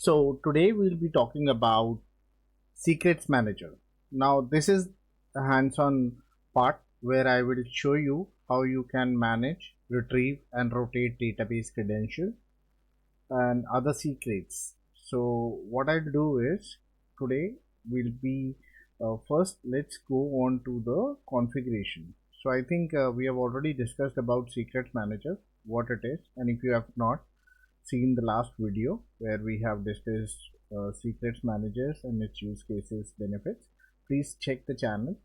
So today we'll be talking about Secrets Manager. Now this is the hands-on part where I will show you how you can manage, retrieve and rotate database credentials and other secrets. So what I'll do is today will be first let's go on to the configuration. So I think we have already discussed about Secrets Manager, what it is, and if you have not seen the last video where we have discussed secrets managers and its use cases benefits, please check the channel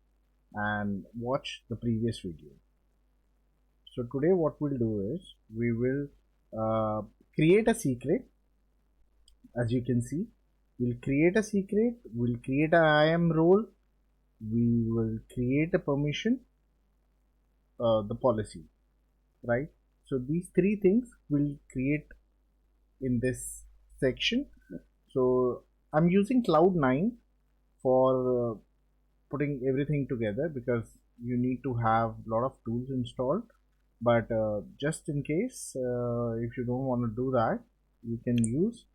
and watch the previous video. So today what we'll do is we will uh, create a secret. As you can see, we'll create a secret, we'll create a IAM role, we will create a permission, the policy, right? So these three things will create in this section. So I'm using Cloud9 for putting everything together because you need to have a lot of tools installed. But just in case, if you don't want to do that, you can use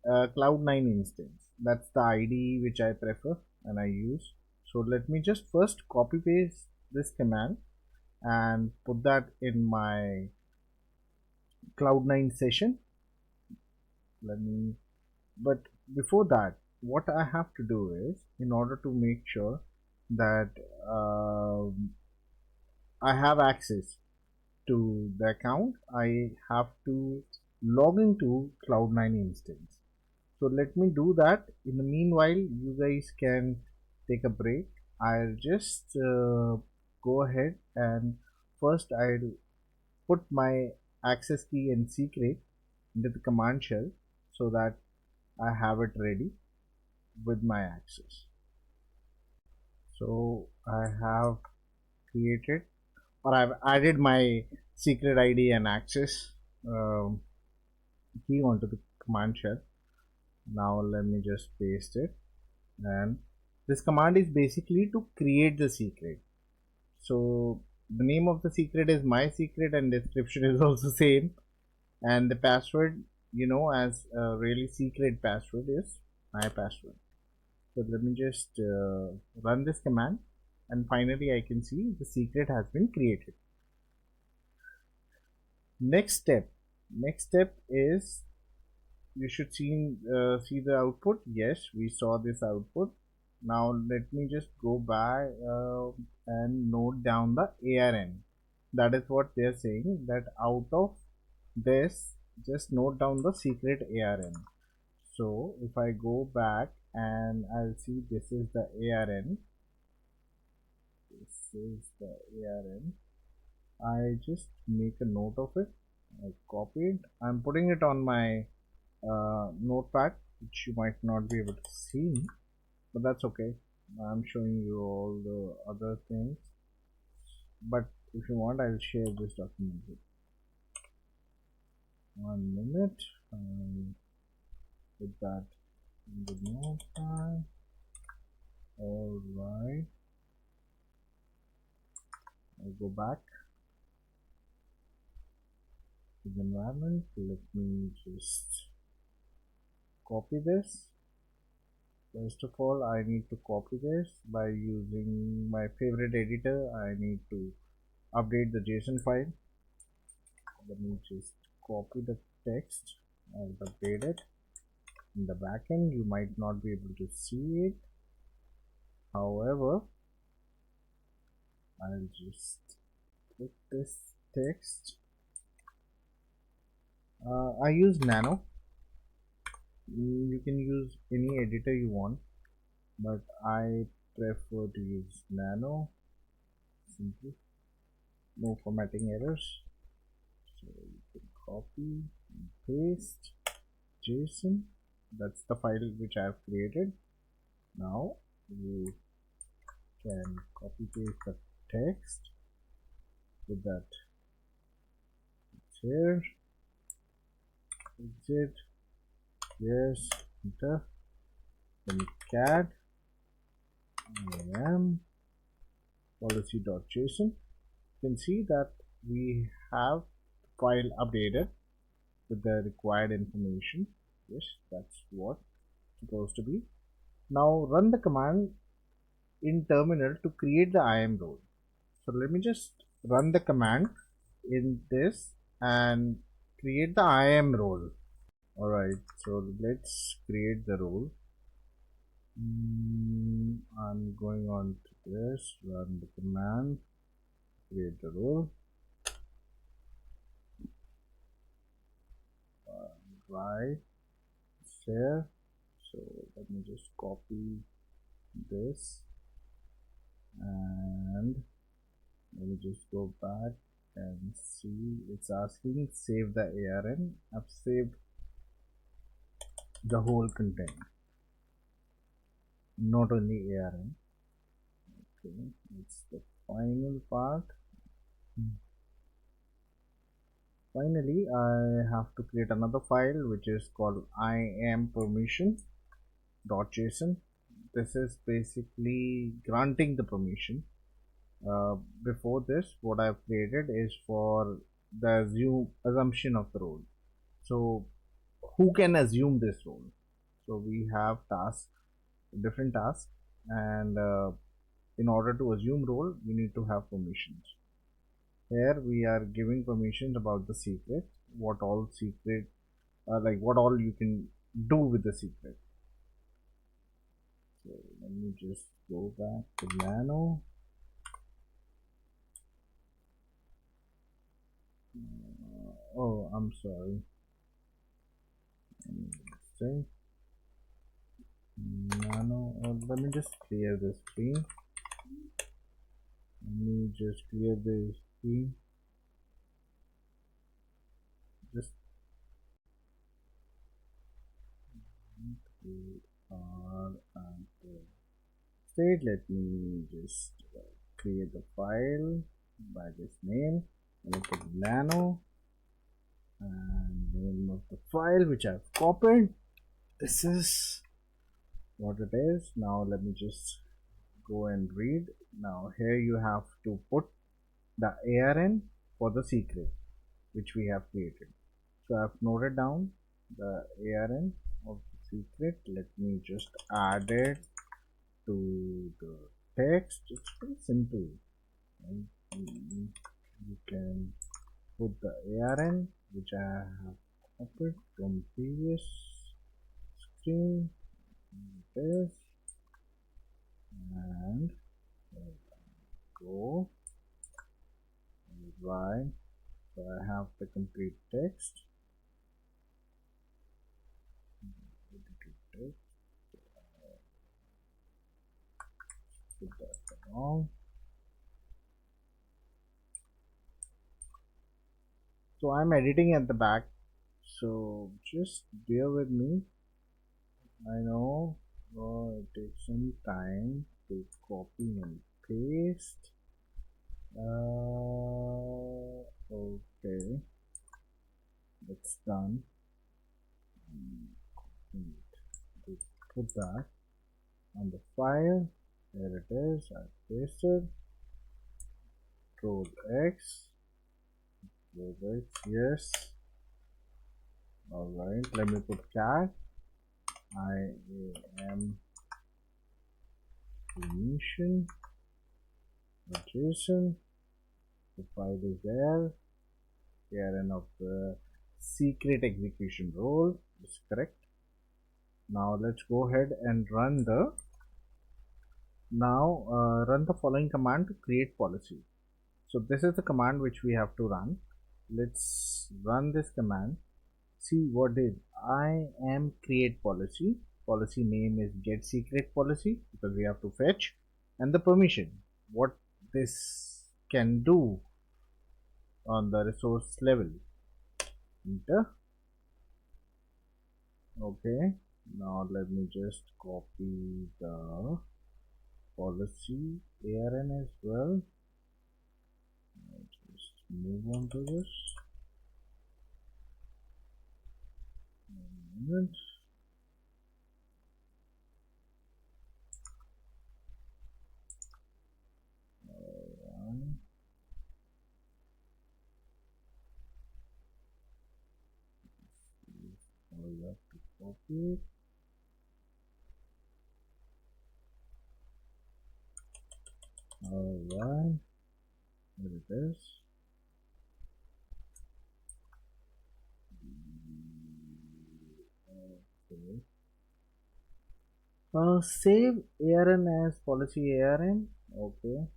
Cloud9 instance. That's the IDE which I prefer and I use. So let me just first copy paste this command and put that in my Cloud9 session. But before that, what I have to do is, in order to make sure that I have access to the account, I have to log into Cloud9 instance. So let me do that. In the meanwhile, you guys can take a break. I'll just go ahead and first I'll put my access key and secret into the command shell so that I have it ready with my access. So I have created, or I've added my secret ID and access key onto the command shell. Now let me just paste it, and this command is basically to create the secret. So the name of the secret is my secret and description is also same, and the password, as a really secret password, is my password. So let me just run this command, and finally I can see the secret has been created. Next step is, you should see the output. Yes, we saw this output. Now let me just go back and note down the ARN. That is what they are saying, that out of this, just note down the secret ARN. So if I go back and I'll see, this is the ARN. This is the ARN. I just make a note of it. I copy it. I'm putting it on my notepad, which you might not be able to see, but that's okay. I'm showing you all the other things, but if you want, I'll share this document with you. 1 minute. Put that in the notepad. All right, I'll go back to the environment. Let me just copy this. First of all, I need to copy this by using my favorite editor. I need to update the JSON file. Let me just copy the text and update it. In the backend, you might not be able to see it. However, I'll just put this text. I use Nano. You can use any editor you want, but I prefer to use Nano. Simply, no formatting errors. So you can copy and paste JSON. That's the file which I have created. Now you can copy paste the text with that. It's here. Exit. Yes. Enter. Then cat IAM policy.json. You can see that we have the file updated with the required information. Yes, that's what it's supposed to be. Now run the command in terminal to create the IAM role. So let me just run the command in this and create the IAM role. Alright, so let's create the role. I'm going on to this, run the command, create the role. Right, share. So let me just copy this and let me just go back and see. It's asking save the ARN. I've saved the whole content, not only ARN. Okay, it's the final part. Finally, I have to create another file which is called IAM permission.json. This is basically granting the permission. Before this, what I've created is for the assumption of the role. So who can assume this role? So we have tasks, different tasks, and in order to assume role, we need to have permissions. Here we are giving permissions about the secret, what all secret, like what all you can do with the secret. So let me just go back to Nano. Oh, I'm sorry. Say Nano. Let me just clear this screen. Let me just clear this screen. Just R and state. Let me just create the file by this name. Let me put Nano and name of the file which I've copied. This is what it is. Now let me just go and read. Now here you have to put the ARN for the secret which we have created. So I've noted down the ARN of the secret. Let me just add it to the text. It's pretty simple. And you can put the ARN which I have copied from previous screen. This and go right. So I have the complete text. Put that wrong. So I'm editing at the back, so just bear with me. I know it takes some time to copy and paste. Okay, it's done. Put that on the file. There it is. I pasted. Control X. Control X. Yes. All right. Let me put cat. IAM permission. JSON. The file is there. ARN of the secret execution role is correct. Now let's go ahead and run the following command to create policy. So this is the command which we have to run. Let's run this command. See what is IAM create policy. Policy name is get secret policy because we have to fetch, and the permission what this can do on the resource level. Enter. Okay, now let me just copy the policy ARN as well. Just move on to this. Alright. All you have to Okay. All right. There it is. Okay. Save ARN as policy ARN. Okay.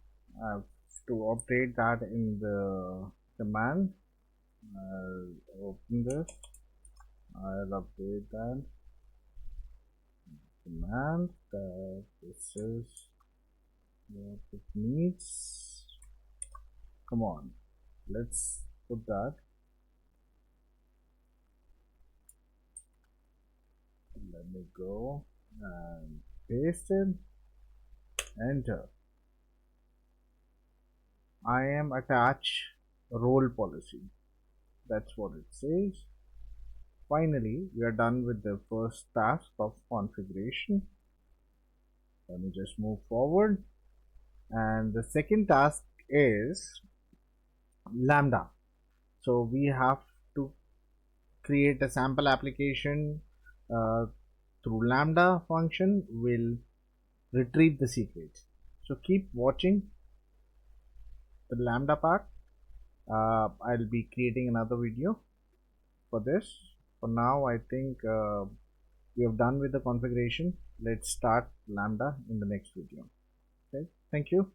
I have to update that in the command. I'll open this. I'll update that command that this is what it needs. Come on. Let's put that. Let me go and paste it. Enter. IAM attach role policy. That's what it says. Finally, we are done with the first task of configuration. Let me just move forward. And the second task is Lambda. So we have to create a sample application uh, through Lambda function will retrieve the secrets. So keep watching the Lambda part. I'll be creating another video for this. For now, I think we have done with the configuration. Let's start Lambda in the next video. Okay, thank you.